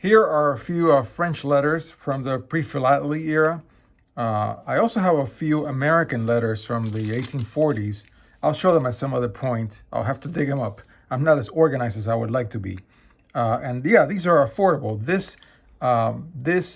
Here are a few French letters from the Prephilatelic era. I also have a few American letters from the 1840s. I'll show them at some other point. I'll have to dig them up. I'm not as organized as I would like to be. And yeah, these are affordable. This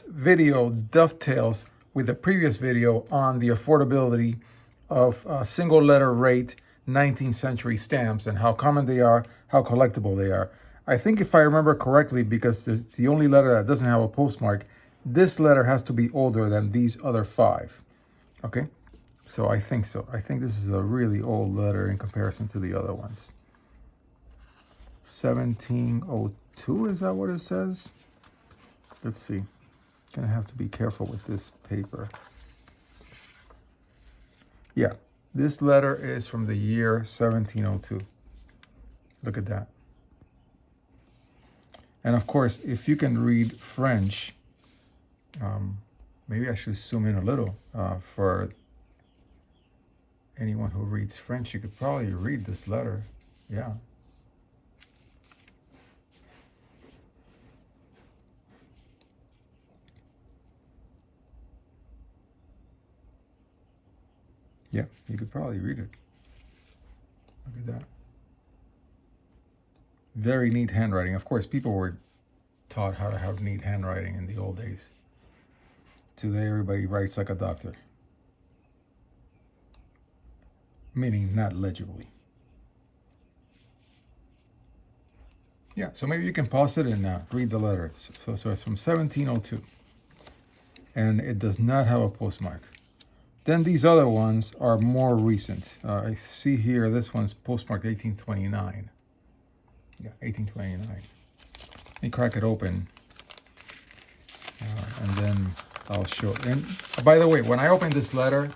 video dovetails with the previous video on the affordability of single letter rate 19th century stamps and how common they are, how collectible they are. I think if I remember correctly, because it's the only letter that doesn't have a postmark, this letter has to be older than these other 5. Okay, so I think so. I think this is a really old letter in comparison to the other ones. 1702, is that what it says? Let's see. Gonna have to be careful with this paper. Yeah, this letter is from the year 1702. Look at that. And of course, if you can read French, maybe I should zoom in a little. For anyone who reads French, you could probably read this letter. Yeah. Yeah, you could probably read it. Look at that. Very neat handwriting. Of course, people were taught how to have neat handwriting in the old days. Today, everybody writes like a doctor. Meaning not legibly. Yeah, so maybe you can pause it and read the letter. So it's from 1702. And it does not have a postmark. Then these other ones are more recent. I see here, this one's postmarked 1829. Yeah, 1829. Let me crack it open. And then I'll show. And by the way, when I open this letter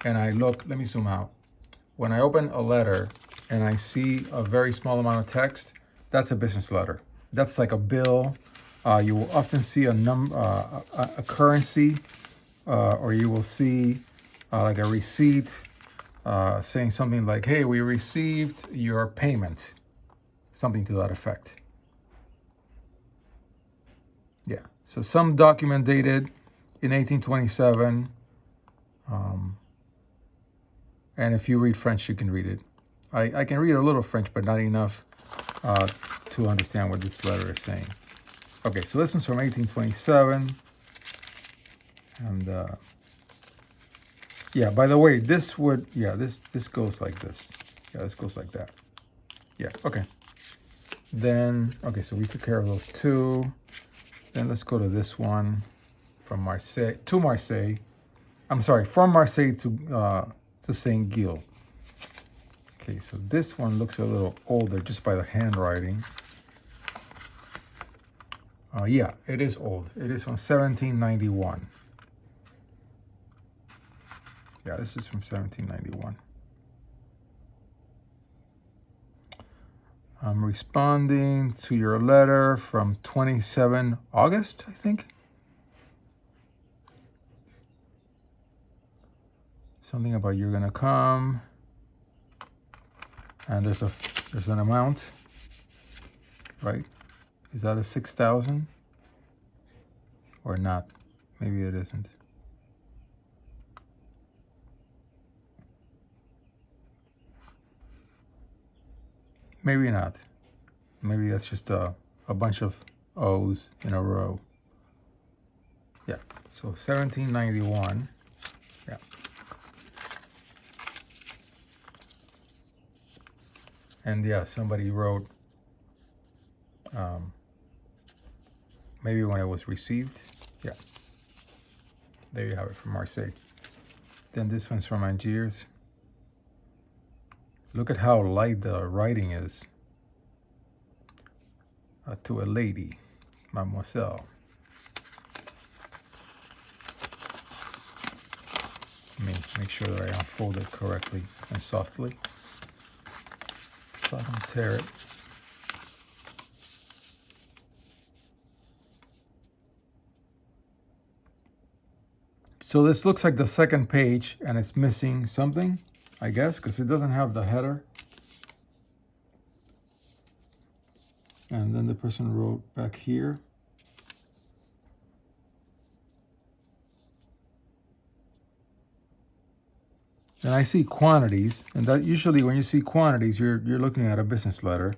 and I look, let me zoom out. When I open a letter and I see a very small amount of text, that's a business letter. That's like a bill. You will often see a currency, or you will see like a receipt saying something like, hey, we received your payment. Something to that effect. Yeah, so some document dated in 1827. And if you read French, you can read it. I can read a little French, but not enough to understand what this letter is saying. Okay, so this one's from 1827. And yeah, by the way, this goes like this. Yeah, this goes like that. Yeah, okay. Then, okay, so we took care of those 2. Then let's go to this one from Marseille to Marseille. I'm sorry, from Marseille to St. Gilles. Okay, so this one looks a little older just by the handwriting. Yeah, it is old. It is from 1791. Yeah, this is from 1791. I'm responding to your letter from 27 August, I think. Something about you're gonna come. And there's an amount, right? Is that a 6,000 or not? Maybe it isn't. Maybe not. Maybe that's just a bunch of O's in a row. Yeah, so 1791. Yeah. And yeah, somebody wrote, maybe when it was received. Yeah. There you have it from Marseille. Then this one's from Algiers. Look at how light the writing is. To a lady, mademoiselle. Let me make sure that I unfold it correctly and softly, so I don't tear it. So this looks like the second page, and it's missing something, I guess, because it doesn't have the header. And then the person wrote back here, And I see quantities, and that usually when you see quantities, you're looking at a business letter.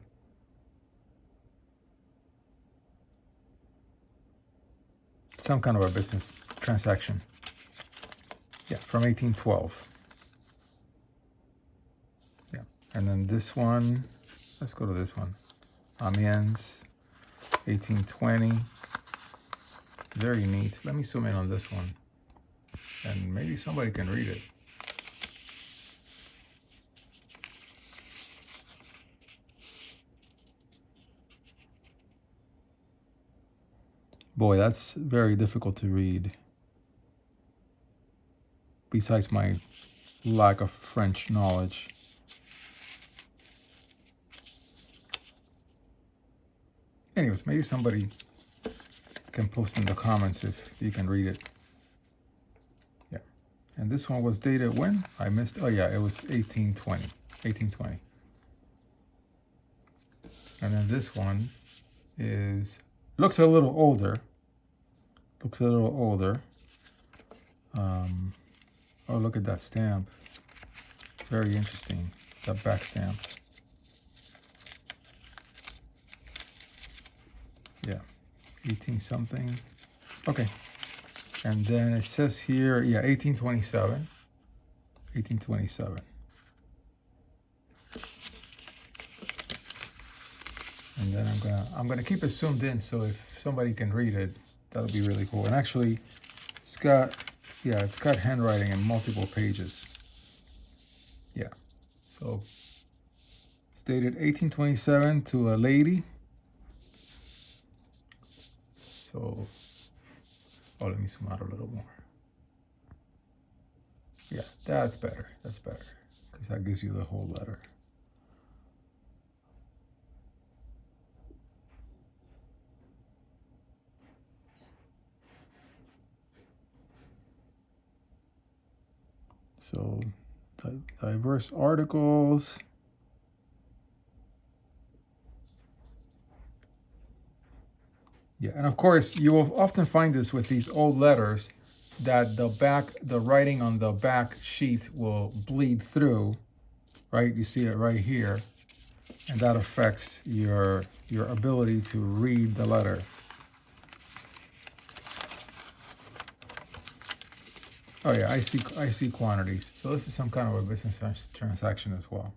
Some kind of a business transaction. Yeah, from 1812. Yeah, and then this one, let's go to this one. Amiens, 1820. Very neat. Let me zoom in on this one, and maybe somebody can read it. Boy, that's very difficult to read. Besides my lack of French knowledge. Anyways, maybe somebody can post in the comments if you can read it. Yeah. And this one was dated when? I missed. Oh yeah, it was 1820. 1820. And then this one looks a little older. Looks a little older. Oh, look at that stamp. Very interesting. That back stamp. Yeah, 18 something. Okay. And then it says here, yeah, 1827. 1827. And then I'm gonna keep it zoomed in, so if somebody can read it, that'll be really cool. And actually, it's got handwriting in multiple pages. Yeah. So it's dated 1827 to a lady. So, oh, let me zoom out a little more. Yeah, that's better. That's better, because that gives you the whole letter. So, diverse articles. Yeah, and of course, you will often find this with these old letters, that the writing on the back sheet will bleed through, right? You see it right here, and that affects your ability to read the letter. Oh yeah, I see quantities. So this is some kind of a business transaction as well.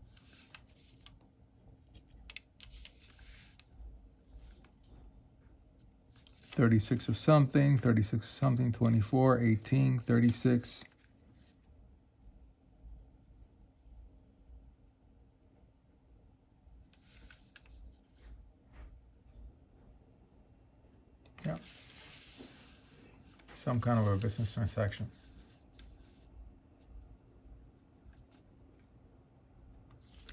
$36 of something, 36 of something, 24, 18, 36. Yeah. Some kind of a business transaction.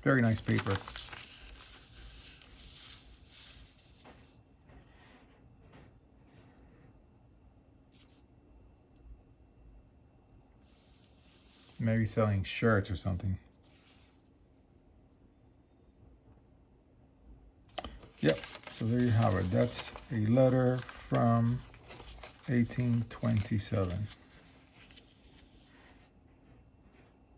Very nice paper. Maybe selling shirts or something. Yep, so there you have it. That's a letter from 1827.